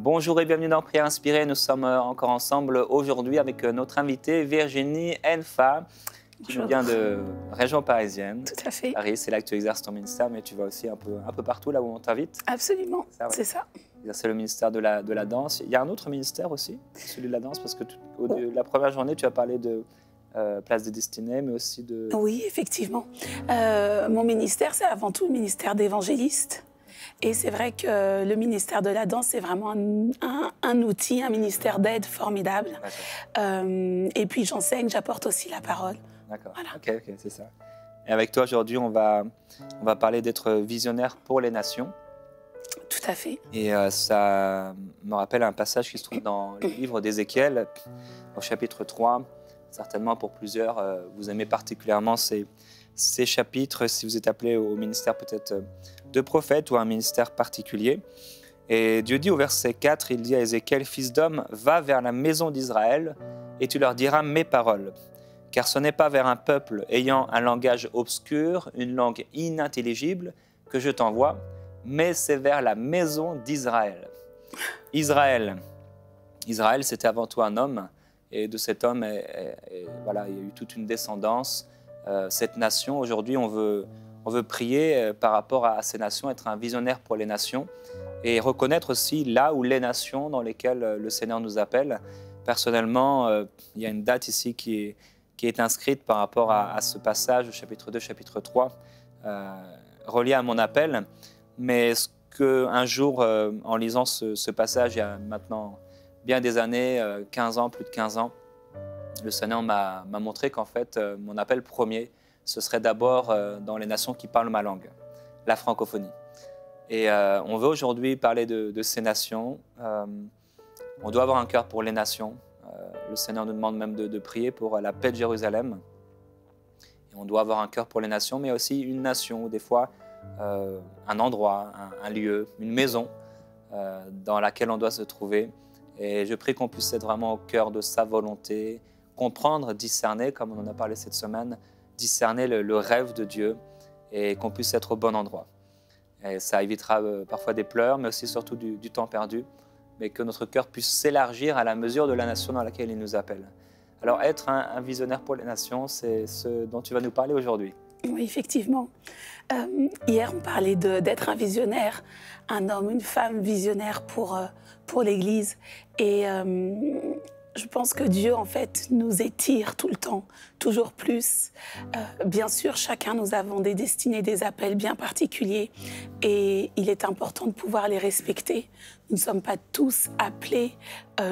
Bonjour et bienvenue dans Prière Inspirée. Nous sommes encore ensemble aujourd'hui avec notre invitée Virginie Enfa, qui nous vient de région parisienne. Tout à fait. Paris, c'est là que tu exerces ton ministère, mais tu vas aussi un peu partout là où on t'invite. Absolument, c'est ça. C'est le ministère de la danse. Il y a un autre ministère aussi, celui de la danse, parce que la première journée, tu as parlé de Place des Destinées, mais aussi de... Oui, effectivement. Mon ministère, c'est avant tout le ministère d'évangéliste. Et c'est vrai que le ministère de la danse, c'est vraiment un outil, un ministère d'aide formidable. Et puis j'enseigne, j'apporte aussi la parole. D'accord, voilà. Ok, c'est ça. Et avec toi aujourd'hui, on va parler d'être visionnaire pour les nations. Tout à fait. Et ça me rappelle un passage qui se trouve dans le livre d'Ézéchiel, au chapitre 3. Certainement pour plusieurs, vous aimez particulièrement ces chapitres, si vous êtes appelé au ministère peut-être de prophète ou à un ministère particulier. Et Dieu dit au verset 4, il dit à Ézéchiel, « Fils d'homme, va vers la maison d'Israël et tu leur diras mes paroles. Car ce n'est pas vers un peuple ayant un langage obscur, une langue inintelligible que je t'envoie, mais c'est vers la maison d'Israël. » Israël, c'était avant tout un homme. Et de cet homme, voilà, il y a eu toute une descendance. Cette nation, aujourd'hui, on veut prier par rapport à ces nations, être un visionnaire pour les nations et reconnaître aussi là où les nations dans lesquelles le Seigneur nous appelle. Personnellement, il y a une date ici qui est inscrite par rapport à ce passage, chapitre 2, chapitre 3, relié à mon appel. Mais ce qu'un jour, en lisant ce passage, il y a maintenant bien des années, 15 ans, plus de 15 ans, le Seigneur m'a montré qu'en fait, mon appel premier, ce serait d'abord dans les nations qui parlent ma langue, la francophonie. Et on veut aujourd'hui parler de ces nations. On doit avoir un cœur pour les nations. Le Seigneur nous demande même de prier pour la paix de Jérusalem. Et on doit avoir un cœur pour les nations, mais aussi une nation, des fois un endroit, un lieu, une maison dans laquelle on doit se trouver. Et je prie qu'on puisse être vraiment au cœur de sa volonté, comprendre, discerner, comme on en a parlé cette semaine, discerner le rêve de Dieu et qu'on puisse être au bon endroit. Et ça évitera parfois des pleurs, mais aussi surtout du temps perdu, mais que notre cœur puisse s'élargir à la mesure de la nation dans laquelle il nous appelle. Alors être un visionnaire pour les nations, c'est ce dont tu vas nous parler aujourd'hui. Oui, effectivement. Hier, on parlait d'être un visionnaire, un homme, une femme visionnaire pour l'Église. Et je pense que Dieu, en fait, nous étire tout le temps, toujours plus. Bien sûr, chacun, nous avons des destinées, des appels bien particuliers. Et il est important de pouvoir les respecter. Nous ne sommes pas tous appelés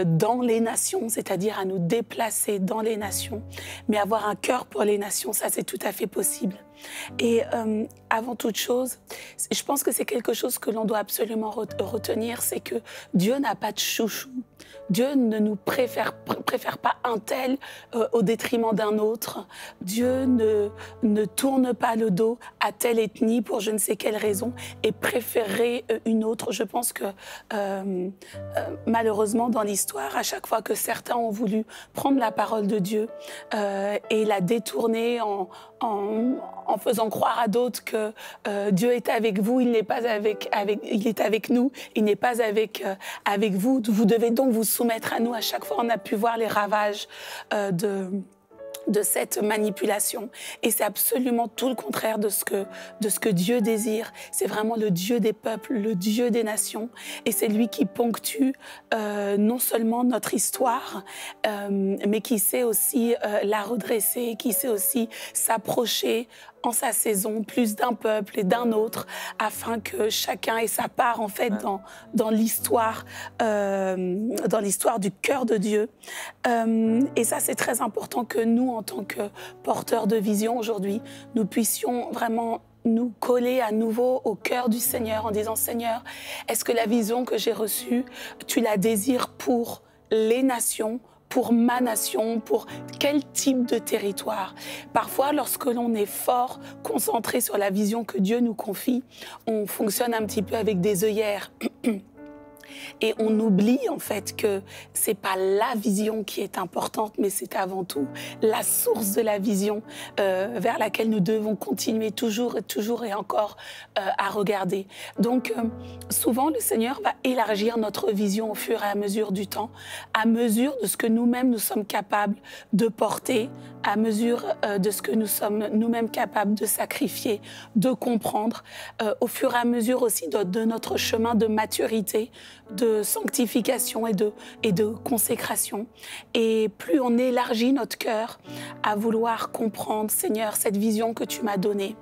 dans les nations, c'est-à-dire à nous déplacer dans les nations. Mais avoir un cœur pour les nations, ça, c'est tout à fait possible. Et avant toute chose, je pense que c'est quelque chose que l'on doit absolument retenir, c'est que Dieu n'a pas de chouchou. Dieu ne nous préfère pas un tel au détriment d'un autre. Dieu ne tourne pas le dos à telle ethnie pour je ne sais quelle raison et préférerait une autre. Je pense que malheureusement dans l'histoire, à chaque fois que certains ont voulu prendre la parole de Dieu et la détourner en faisant croire à d'autres que Dieu est avec vous, il n'est pas il est avec nous, il n'est pas avec vous. Vous devez donc vous soumettre à nous. À chaque fois, on a pu voir les ravages de cette manipulation. Et c'est absolument tout le contraire de ce que Dieu désire. C'est vraiment le Dieu des peuples, le Dieu des nations. Et c'est lui qui ponctue non seulement notre histoire, mais qui sait aussi la redresser, qui sait aussi s'approcher en sa saison, plus d'un peuple et d'un autre, afin que chacun ait sa part, en fait, dans l'histoire du cœur de Dieu. Et ça, c'est très important que nous, en tant que porteurs de vision aujourd'hui, nous puissions vraiment nous coller à nouveau au cœur du Seigneur en disant « Seigneur, est-ce que la vision que j'ai reçue, tu la désires pour les nations ?» pour ma nation, pour quel type de territoire. Parfois, lorsque l'on est fort, concentré sur la vision que Dieu nous confie, on fonctionne un petit peu avec des œillères. Et on oublie en fait que c'est pas la vision qui est importante, mais c'est avant tout la source de la vision vers laquelle nous devons continuer toujours et encore à regarder. Donc souvent le Seigneur va élargir notre vision au fur et à mesure du temps, à mesure de ce que nous-mêmes nous sommes capables de porter, à mesure de ce que nous sommes nous-mêmes capables de sacrifier, de comprendre, au fur et à mesure aussi de notre chemin de maturité, de sanctification et de consécration. Et plus on élargit notre cœur à vouloir comprendre, Seigneur, cette vision que tu m'as donnée,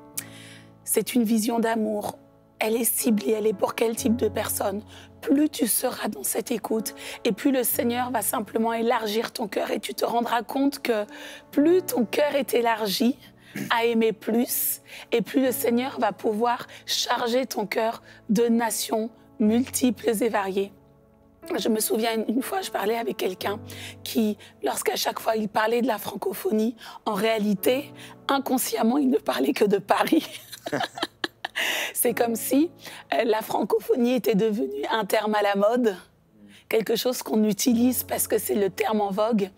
c'est une vision d'amour. Elle est ciblée, elle est pour quel type de personne? Plus tu seras dans cette écoute et plus le Seigneur va simplement élargir ton cœur et tu te rendras compte que plus ton cœur est élargi à aimer plus et plus le Seigneur va pouvoir charger ton cœur de nations multiples et variées. Je me souviens une fois, je parlais avec quelqu'un qui, lorsqu'à chaque fois il parlait de la francophonie, en réalité, inconsciemment, il ne parlait que de Paris. C'est comme si la francophonie était devenue un terme à la mode, quelque chose qu'on utilise parce que c'est le terme en vogue.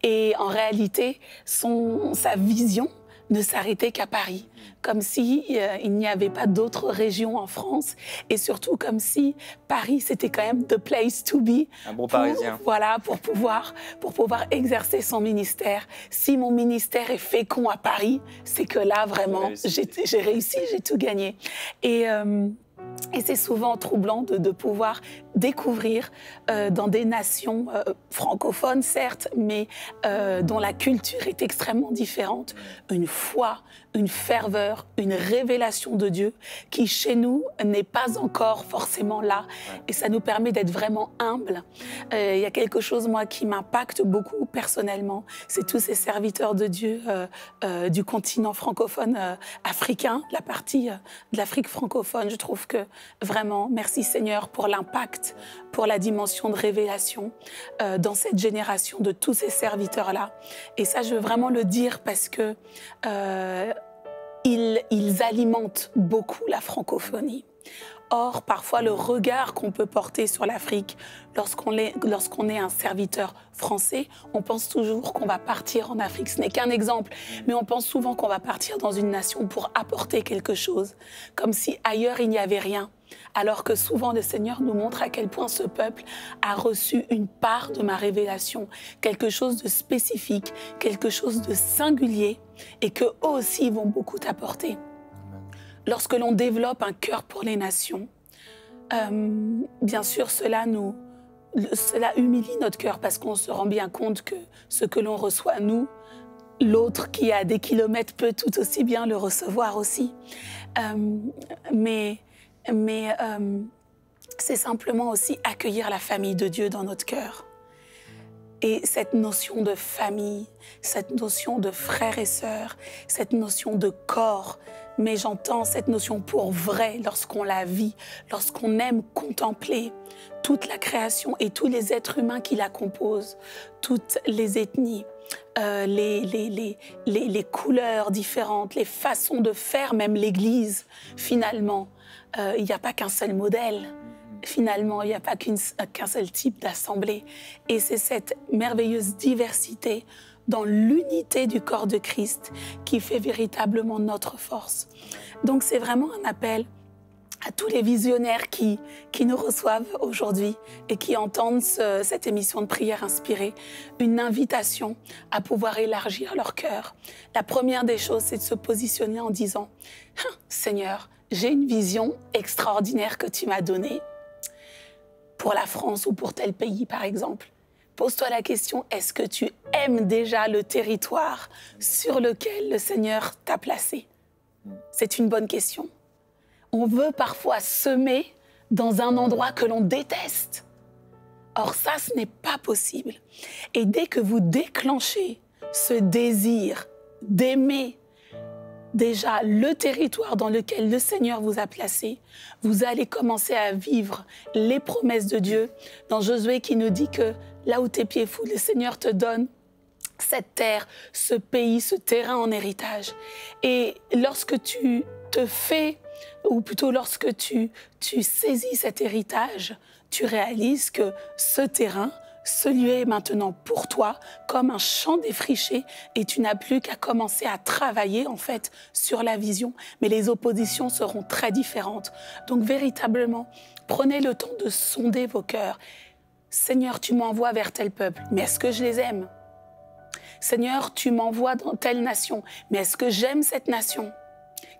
Et en réalité, sa vision ne s'arrêtait qu'à Paris, comme si il n'y avait pas d'autres régions en France, et surtout comme si Paris c'était quand même the place to be. Un bon Parisien. Voilà, pour pouvoir exercer son ministère. Si mon ministère est fécond à Paris, c'est que là vraiment j'ai réussi, j'ai tout gagné. Et c'est souvent troublant de pouvoir découvrir dans des nations francophones, certes, mais dont la culture est extrêmement différente, une foi, une ferveur, une révélation de Dieu qui, chez nous, n'est pas encore forcément là. Et ça nous permet d'être vraiment humbles. Il y a quelque chose, moi, qui m'impacte beaucoup personnellement. C'est tous ces serviteurs de Dieu du continent francophone africain, la partie de l'Afrique francophone. Je trouve que vraiment, merci Seigneur pour l'impact, pour la dimension de révélation dans cette génération de tous ces serviteurs-là. Et ça, je veux vraiment le dire parce que ils alimentent beaucoup la francophonie. Or, parfois, le regard qu'on peut porter sur l'Afrique, lorsqu'on est un serviteur français, on pense toujours qu'on va partir en Afrique. Ce n'est qu'un exemple, mais on pense souvent qu'on va partir dans une nation pour apporter quelque chose, comme si ailleurs il n'y avait rien. Alors que souvent le Seigneur nous montre à quel point ce peuple a reçu une part de ma révélation, quelque chose de spécifique, quelque chose de singulier, et qu'eux aussi vont beaucoup apporter. Lorsque l'on développe un cœur pour les nations, bien sûr, cela humilie notre cœur parce qu'on se rend bien compte que ce que l'on reçoit, nous, l'autre qui est à des kilomètres peut tout aussi bien le recevoir aussi. Mais c'est simplement aussi accueillir la famille de Dieu dans notre cœur. Et cette notion de famille, cette notion de frères et sœurs, cette notion de corps, mais j'entends cette notion pour vrai lorsqu'on la vit, lorsqu'on aime contempler toute la création et tous les êtres humains qui la composent, toutes les ethnies, les couleurs différentes, les façons de faire, même l'Église, finalement. Il n'y a pas qu'un seul modèle. Finalement, il n'y a pas qu'un seul type d'assemblée. Et c'est cette merveilleuse diversité dans l'unité du corps de Christ qui fait véritablement notre force. Donc c'est vraiment un appel à tous les visionnaires qui nous reçoivent aujourd'hui et qui entendent cette émission de prière inspirée, une invitation à pouvoir élargir leur cœur. La première des choses, c'est de se positionner en disant « Seigneur, j'ai une vision extraordinaire que tu m'as donnée pour la France ou pour tel pays, par exemple. Pose-toi la question, est-ce que tu aimes déjà le territoire sur lequel le Seigneur t'a placé? C'est une bonne question. On veut parfois semer dans un endroit que l'on déteste. Or ça, ce n'est pas possible. Et dès que vous déclenchez ce désir d'aimer déjà le territoire dans lequel le Seigneur vous a placé, vous allez commencer à vivre les promesses de Dieu. Dans Josué qui nous dit que là où tes pieds foulent, le Seigneur te donne cette terre, ce pays, ce terrain en héritage. Et lorsque tu te fais, ou plutôt lorsque tu saisis cet héritage tu réalises que ce terrain, ce lieu est maintenant pour toi comme un champ défriché et tu n'as plus qu'à commencer à travailler en fait sur la vision. Mais les oppositions seront très différentes. Donc véritablement, prenez le temps de sonder vos cœurs. Seigneur, tu m'envoies vers tel peuple, mais est-ce que je les aime? Seigneur, tu m'envoies dans telle nation, mais est-ce que j'aime cette nation?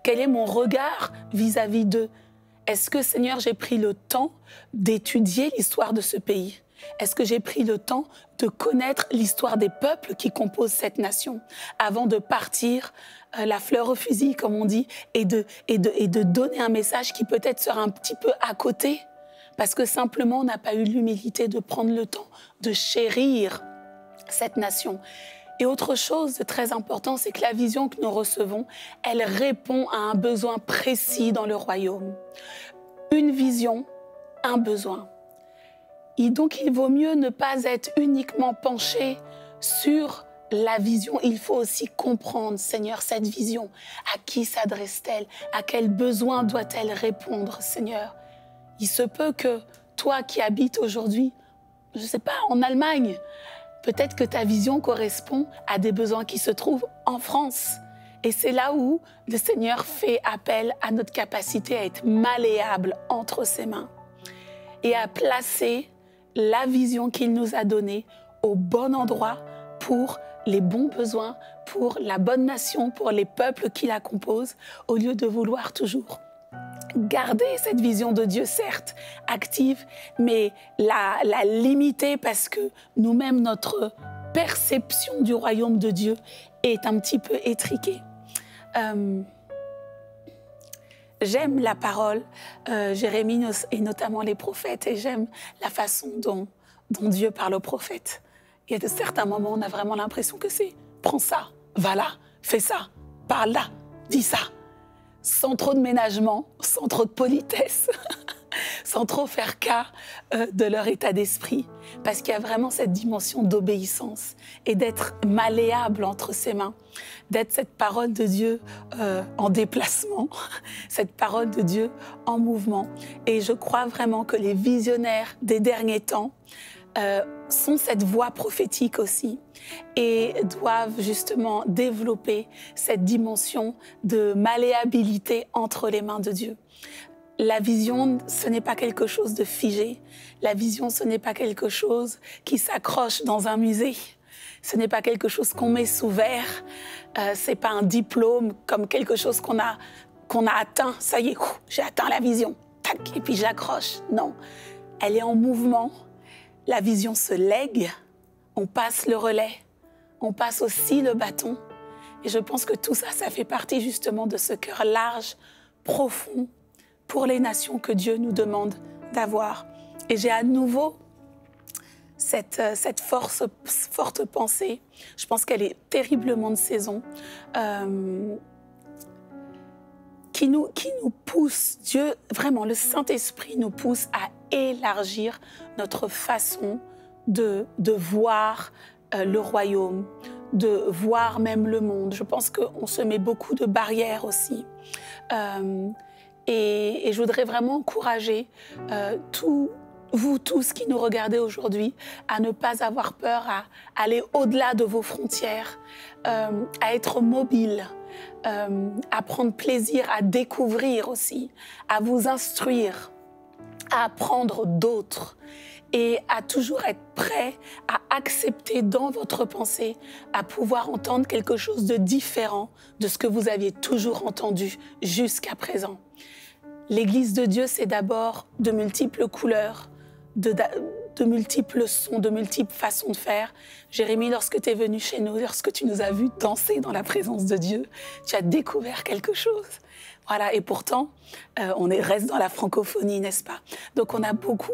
Quel est mon regard vis-à-vis d'eux? Est-ce que, Seigneur, j'ai pris le temps d'étudier l'histoire de ce pays? Est-ce que j'ai pris le temps de connaître l'histoire des peuples qui composent cette nation avant de partir la fleur au fusil, comme on dit, et de donner un message qui peut-être sera un petit peu à côté parce que simplement on n'a pas eu l'humilité de prendre le temps de chérir cette nation. Et autre chose de très important, c'est que la vision que nous recevons, elle répond à un besoin précis dans le royaume. Une vision, un besoin. Et donc, il vaut mieux ne pas être uniquement penché sur la vision. Il faut aussi comprendre, Seigneur, cette vision. À qui s'adresse-t-elle? À quel besoin doit-elle répondre, Seigneur? Il se peut que toi qui habites aujourd'hui, je ne sais pas, en Allemagne, peut-être que ta vision correspond à des besoins qui se trouvent en France. Et c'est là où le Seigneur fait appel à notre capacité à être malléable entre ses mains et à placer la vision qu'il nous a donnée au bon endroit pour les bons besoins, pour la bonne nation, pour les peuples qui la composent, au lieu de vouloir toujours garder cette vision de Dieu, certes, active, mais la limiter parce que nous-mêmes, notre perception du royaume de Dieu est un petit peu étriquée. J'aime la parole, Jérémie et notamment les prophètes, et j'aime la façon dont Dieu parle aux prophètes. Il y a de certains moments où on a vraiment l'impression que c'est « prends ça, va là, fais ça, parle là, dis ça ». Sans trop de ménagement, sans trop de politesse, sans trop faire cas de leur état d'esprit, parce qu'il y a vraiment cette dimension d'obéissance et d'être malléable entre ses mains, d'être cette parole de Dieu en déplacement, cette parole de Dieu en mouvement. Et je crois vraiment que les visionnaires des derniers temps sont cette voix prophétique aussi et doivent justement développer cette dimension de malléabilité entre les mains de Dieu. La vision, ce n'est pas quelque chose de figé. La vision, ce n'est pas quelque chose qui s'accroche dans un musée. Ce n'est pas quelque chose qu'on met sous verre. C'est pas un diplôme comme quelque chose qu'on a atteint. Ça y est, j'ai atteint la vision. Tac, et puis j'accroche. Non, elle est en mouvement. La vision se lègue, on passe le relais, on passe aussi le bâton. Et je pense que tout ça, ça fait partie justement de ce cœur large, profond, pour les nations que Dieu nous demande d'avoir. Et j'ai à nouveau cette forte pensée. Je pense qu'elle est terriblement de saison, qui nous pousse, Dieu, vraiment, le Saint-Esprit nous pousse à élargir notre façon de voir le royaume, de voir même le monde. Je pense qu'on se met beaucoup de barrières aussi. Et je voudrais vraiment encourager vous tous qui nous regardez aujourd'hui à ne pas avoir peur, à aller au-delà de vos frontières, à être mobile, à prendre plaisir à découvrir aussi, à vous instruire, à apprendre d'autres et à toujours être prêt à accepter dans votre pensée, à pouvoir entendre quelque chose de différent de ce que vous aviez toujours entendu jusqu'à présent. L'Église de Dieu, c'est d'abord de multiples couleurs, de multiples sons, de multiples façons de faire. Jérémie, lorsque tu es venu chez nous, lorsque tu nous as vus danser dans la présence de Dieu, tu as découvert quelque chose. Voilà, et pourtant, on reste dans la francophonie, n'est-ce pas? Donc on a beaucoup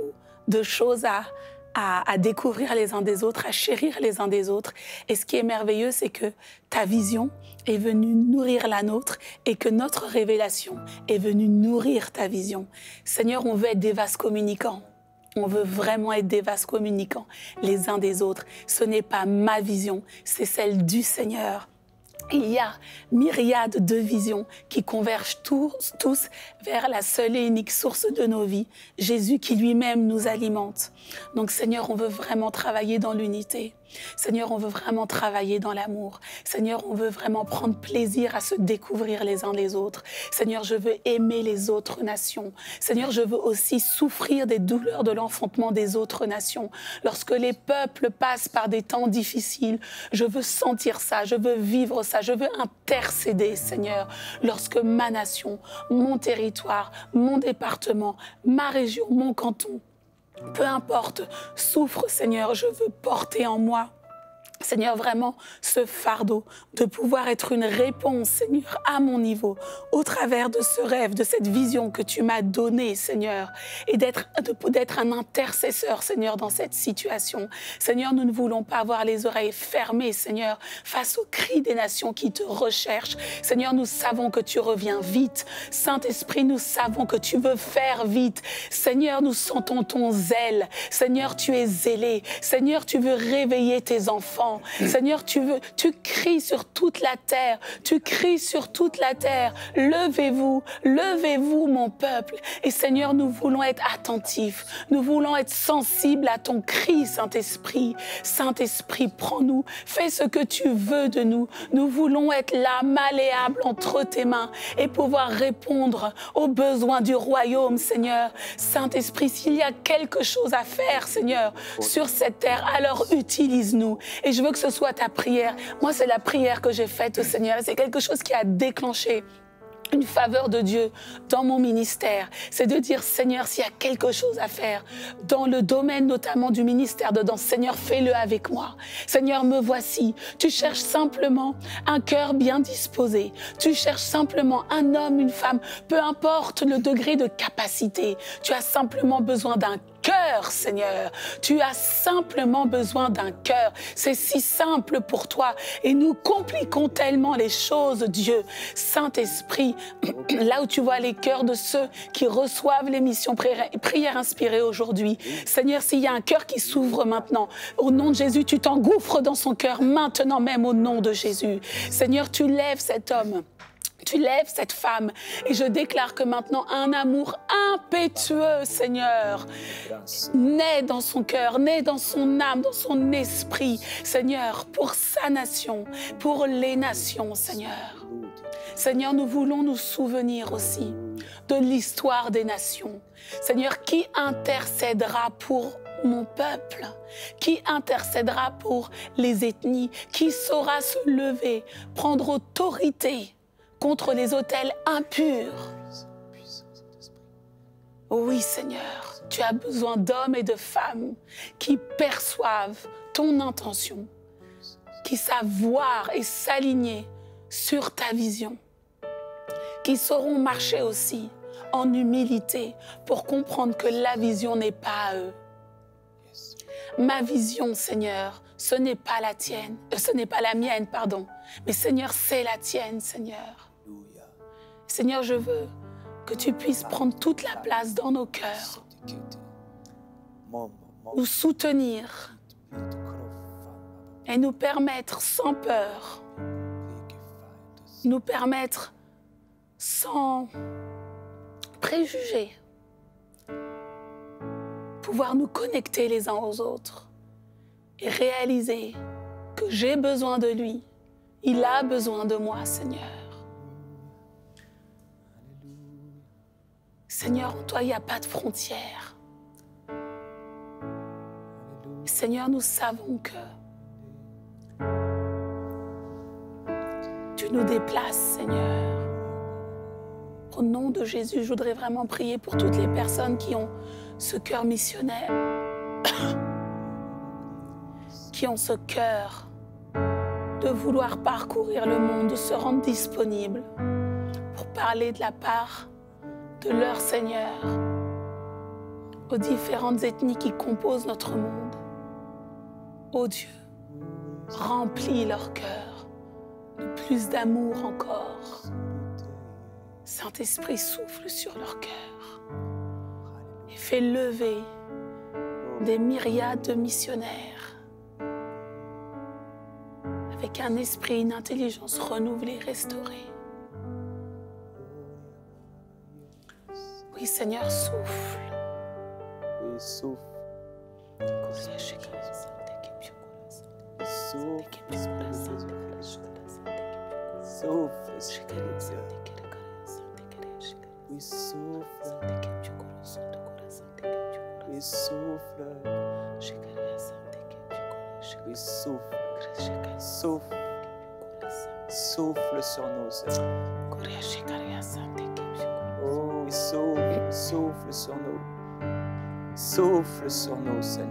de choses à découvrir les uns des autres, à chérir les uns des autres. Et ce qui est merveilleux, c'est que ta vision est venue nourrir la nôtre et que notre révélation est venue nourrir ta vision. Seigneur, on veut être des vases communicants. On veut vraiment être des vases communicants les uns des autres. Ce n'est pas ma vision, c'est celle du Seigneur. Il y a myriades de visions qui convergent tous vers la seule et unique source de nos vies, Jésus qui lui-même nous alimente. Donc Seigneur, on veut vraiment travailler dans l'unité. Seigneur, on veut vraiment travailler dans l'amour. Seigneur, on veut vraiment prendre plaisir à se découvrir les uns les autres. Seigneur, je veux aimer les autres nations. Seigneur, je veux aussi souffrir des douleurs de l'enfantement des autres nations. Lorsque les peuples passent par des temps difficiles, je veux sentir ça, je veux vivre ça, je veux intercéder, Seigneur, lorsque ma nation, mon territoire, mon département, ma région, mon canton, peu importe, souffre, Seigneur, je veux porter en moi, Seigneur, vraiment ce fardeau de pouvoir être une réponse, Seigneur, à mon niveau, au travers de ce rêve, de cette vision que tu m'as donnée, Seigneur, et d'être un intercesseur, Seigneur, dans cette situation. Seigneur, nous ne voulons pas avoir les oreilles fermées, Seigneur, face aux cris des nations qui te recherchent. Seigneur, nous savons que tu reviens vite. Saint-Esprit, nous savons que tu veux faire vite. Seigneur, nous sentons ton zèle. Seigneur, tu es zélé. Seigneur, tu veux réveiller tes enfants. Seigneur, tu cries sur toute la terre, tu cries sur toute la terre, levez-vous, levez-vous mon peuple. Et Seigneur, nous voulons être attentifs, nous voulons être sensibles à ton cri, Saint-Esprit. Saint-Esprit, prends-nous, fais ce que tu veux de nous. Nous voulons être là, malléables entre tes mains et pouvoir répondre aux besoins du royaume, Seigneur. Saint-Esprit, s'il y a quelque chose à faire, Seigneur, sur cette terre, alors utilise-nous. Et je veux que ce soit ta prière. Moi, c'est la prière que j'ai faite au Seigneur. C'est quelque chose qui a déclenché une faveur de Dieu dans mon ministère. C'est de dire, Seigneur, s'il y a quelque chose à faire dans le domaine notamment du ministère de danse, Seigneur, fais-le avec moi. Seigneur, me voici. Tu cherches simplement un cœur bien disposé. Tu cherches simplement un homme, une femme, peu importe le degré de capacité. Tu as simplement besoin d'un cœur, Seigneur. Tu as simplement besoin d'un cœur. C'est si simple pour toi. Et nous compliquons tellement les choses, Dieu. Saint-Esprit, là où tu vois les cœurs de ceux qui reçoivent l'émission Prière inspirée aujourd'hui. Seigneur, s'il y a un cœur qui s'ouvre maintenant, au nom de Jésus, tu t'engouffres dans son cœur maintenant même au nom de Jésus. Seigneur, tu lèves cet homme. Tu lèves cette femme et je déclare que maintenant un amour impétueux, Seigneur, naît dans son cœur, naît dans son âme, dans son esprit, Seigneur, pour sa nation, pour les nations, Seigneur. Seigneur, nous voulons nous souvenir aussi de l'histoire des nations. Seigneur, qui intercédera pour mon peuple, qui intercédera pour les ethnies, qui saura se lever, prendre autorité contre les autels impurs. Oui, Seigneur, tu as besoin d'hommes et de femmes qui perçoivent ton intention, qui savent voir et s'aligner sur ta vision, qui sauront marcher aussi en humilité pour comprendre que la vision n'est pas à eux. Ma vision, Seigneur, ce n'est pas la tienne, ce n'est pas la mienne, pardon, mais Seigneur, c'est la tienne, Seigneur. Seigneur, je veux que tu puisses prendre toute la place dans nos cœurs, nous soutenir et nous permettre sans peur, nous permettre sans préjugés, pouvoir nous connecter les uns aux autres et réaliser que j'ai besoin de lui, il a besoin de moi, Seigneur. Seigneur, en toi, il n'y a pas de frontières. Seigneur, nous savons que tu nous déplaces, Seigneur. Au nom de Jésus, je voudrais vraiment prier pour toutes les personnes qui ont ce cœur missionnaire, qui ont ce cœur de vouloir parcourir le monde, de se rendre disponible pour parler de la part de leur Seigneur aux différentes ethnies qui composent notre monde. Ô Dieu, remplis leur cœur de plus d'amour encore. Saint-Esprit, souffle sur leur cœur et fais lever des myriades de missionnaires avec un esprit, une intelligence renouvelée, restaurée. Oui, Seigneur, souffle. Oui, souffle. Souffle, Esprit de Dieu. Oui, souffle. Oui, souffle. Oui, souffle. Souffle. Souffle sur nous, Seigneur. Oh, oui, souffle, souffle sur nous. Souffle sur nous, Seigneur.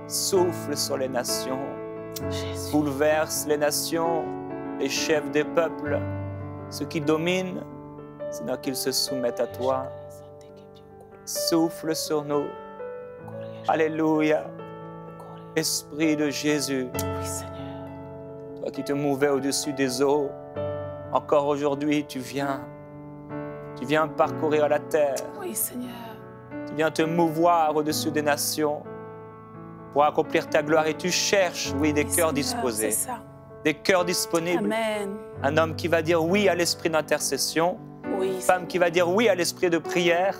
Souffle sur les nations. Jésus. Bouleverse les nations, les chefs des peuples, ceux qui dominent, Seigneur, qu'ils se soumettent à toi. Souffle sur nous. Alléluia. Esprit de Jésus, Oui, Seigneur. toi qui te mouvais au-dessus des eaux, encore aujourd'hui, tu viens parcourir la terre, Oui, Seigneur. tu viens te mouvoir au-dessus des nations pour accomplir ta gloire et tu cherches, oui, des Oui, cœurs Seigneur, disposés, c'est ça. des cœurs disponibles. Amen. Un homme qui va dire oui à l'esprit d'intercession, Oui, une femme qui va dire oui à l'esprit de prière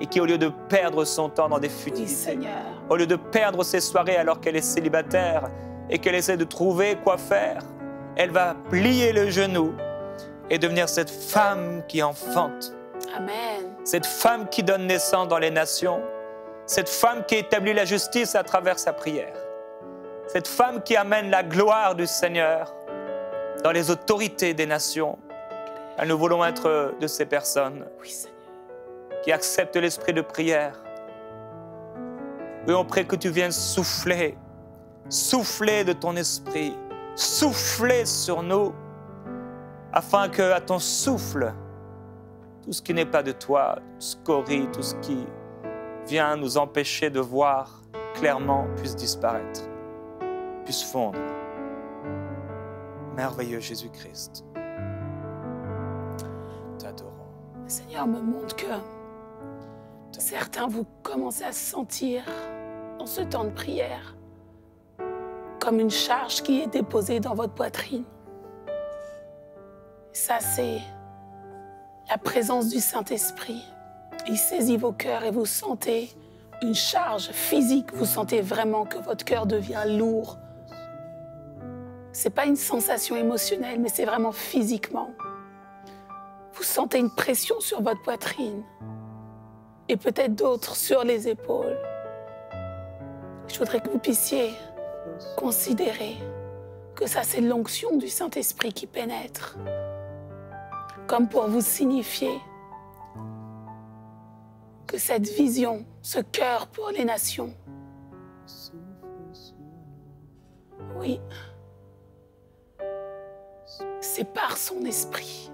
et qui, au lieu de perdre son temps dans des oui, futilités, Seigneur. au lieu de perdre ses soirées alors qu'elle est célibataire et qu'elle essaie de trouver quoi faire, elle va plier le genou et devenir cette femme qui enfante, Amen. cette femme qui donne naissance dans les nations, cette femme qui établit la justice à travers sa prière, cette femme qui amène la gloire du Seigneur dans les autorités des nations. Et nous voulons être de ces personnes Oui, Seigneur. qui acceptent l'esprit de prière. Oui, on prie que tu viennes souffler, souffler de ton esprit, souffler sur nous, afin que, à ton souffle, tout ce qui n'est pas de toi, tout ce scorie, tout ce qui vient nous empêcher de voir clairement, puisse disparaître, puisse fondre. Merveilleux Jésus-Christ, t'adorons. Le Seigneur me montre que certains, vous commencez à sentir dans ce temps de prière comme une charge qui est déposée dans votre poitrine. Ça, c'est la présence du Saint-Esprit. Il saisit vos cœurs et vous sentez une charge physique. Vous sentez vraiment que votre cœur devient lourd. Ce n'est pas une sensation émotionnelle, mais c'est vraiment physiquement. Vous sentez une pression sur votre poitrine et peut-être d'autres sur les épaules. Je voudrais que vous puissiez considérer que ça, c'est l'onction du Saint-Esprit qui pénètre, comme pour vous signifier que cette vision, ce cœur pour les nations, oui, c'est par son esprit.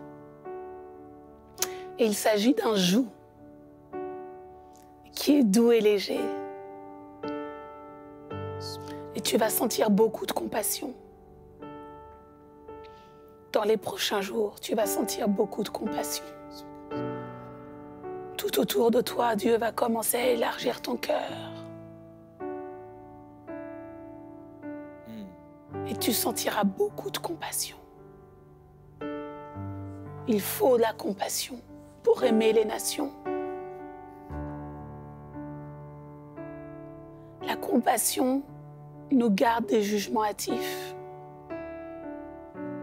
Et il s'agit d'un joug qui est doux et léger. Et tu vas sentir beaucoup de compassion. Dans les prochains jours, tu vas sentir beaucoup de compassion. Tout autour de toi, Dieu va commencer à élargir ton cœur. Et tu sentiras beaucoup de compassion. Il faut de la compassion pour aimer les nations. La compassion nous garde des jugements hâtifs.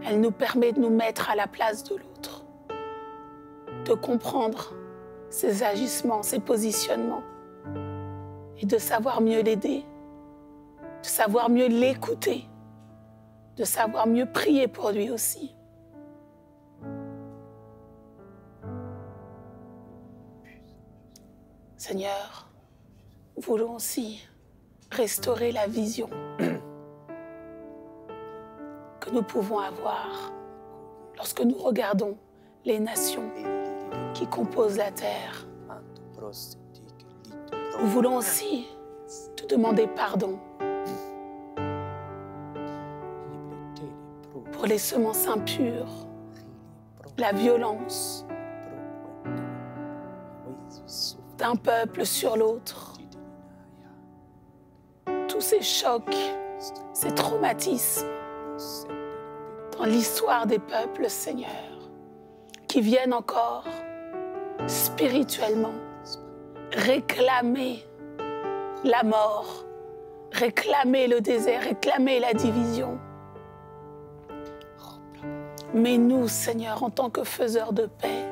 Elle nous permet de nous mettre à la place de l'autre, de comprendre ses agissements, ses positionnements et de savoir mieux l'aider, de savoir mieux l'écouter, de savoir mieux prier pour lui aussi. Seigneur, nous voulons aussi restaurer la vision que nous pouvons avoir lorsque nous regardons les nations qui composent la terre. Nous voulons aussi te demander pardon pour les semences impures, la violence d'un peuple sur l'autre, tous ces chocs, ces traumatismes dans l'histoire des peuples, Seigneur, qui viennent encore spirituellement réclamer la mort, réclamer le désert, réclamer la division. Mais nous, Seigneur, en tant que faiseurs de paix,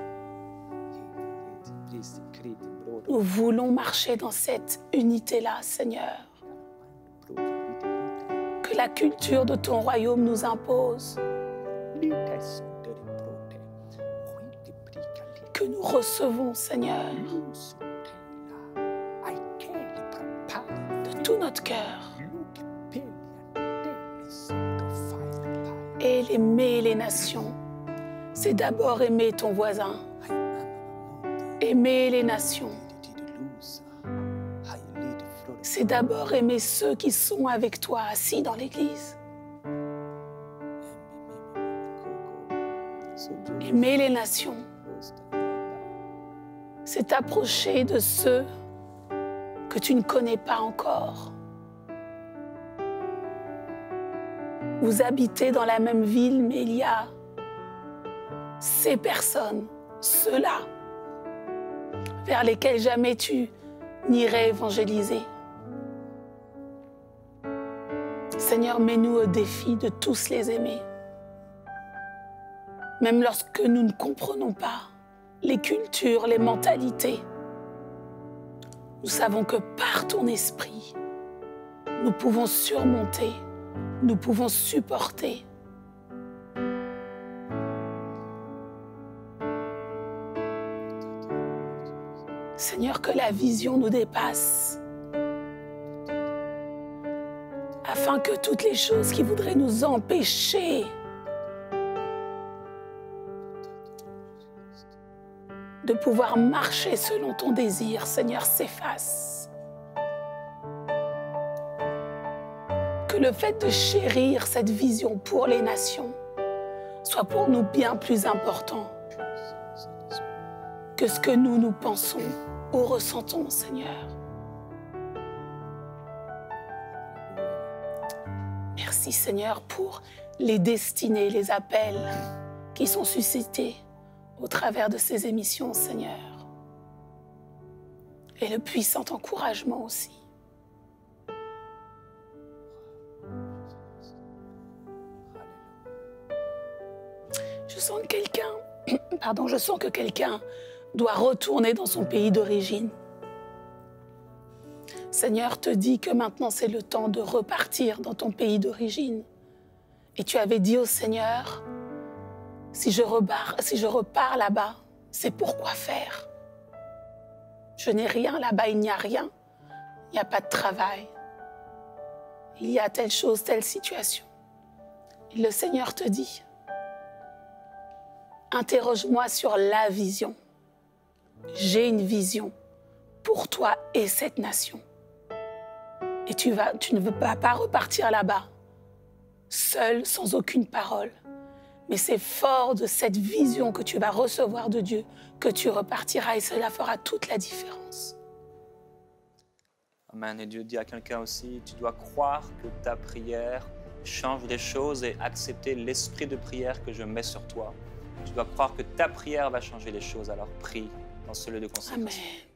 nous voulons marcher dans cette unité-là, Seigneur, que la culture de ton royaume nous impose, que nous recevons, Seigneur, de tout notre cœur. Et aimer les nations, c'est d'abord aimer ton voisin. Aimer les nations, c'est d'abord aimer ceux qui sont avec toi assis dans l'église. Aimer les nations, c'est t'approcher de ceux que tu ne connais pas encore. Vous habitez dans la même ville, mais il y a ces personnes, ceux-là, vers lesquels jamais tu n'irais évangéliser. Seigneur, mets-nous au défi de tous les aimer. Même lorsque nous ne comprenons pas les cultures, les mentalités, nous savons que par ton esprit, nous pouvons surmonter, nous pouvons supporter. Seigneur, que la vision nous dépasse, afin que toutes les choses qui voudraient nous empêcher de pouvoir marcher selon ton désir, Seigneur, s'effacent. Que le fait de chérir cette vision pour les nations soit pour nous bien plus important que ce que nous pensons ou ressentons, Seigneur. Merci, Seigneur, pour les destinées, les appels qui sont suscités au travers de ces émissions, Seigneur. Et le puissant encouragement aussi. Je sens que quelqu'un doit retourner dans son pays d'origine. Seigneur te dit que maintenant c'est le temps de repartir dans ton pays d'origine. Et tu avais dit au Seigneur, si je repars là-bas, c'est pour quoi faire? Je n'ai rien là-bas, il n'y a rien. Il n'y a pas de travail. Il y a telle chose, telle situation. Et le Seigneur te dit, interroge-moi sur la vision. J'ai une vision pour toi et cette nation. Et tu ne vas pas repartir là-bas, seul, sans aucune parole. Mais c'est fort de cette vision que tu vas recevoir de Dieu que tu repartiras et cela fera toute la différence. Amen. Et Dieu dit à quelqu'un aussi, tu dois croire que ta prière change les choses et accepter l'esprit de prière que je mets sur toi. Tu dois croire que ta prière va changer les choses, alors prie dans ce lieu de consécration. Amen.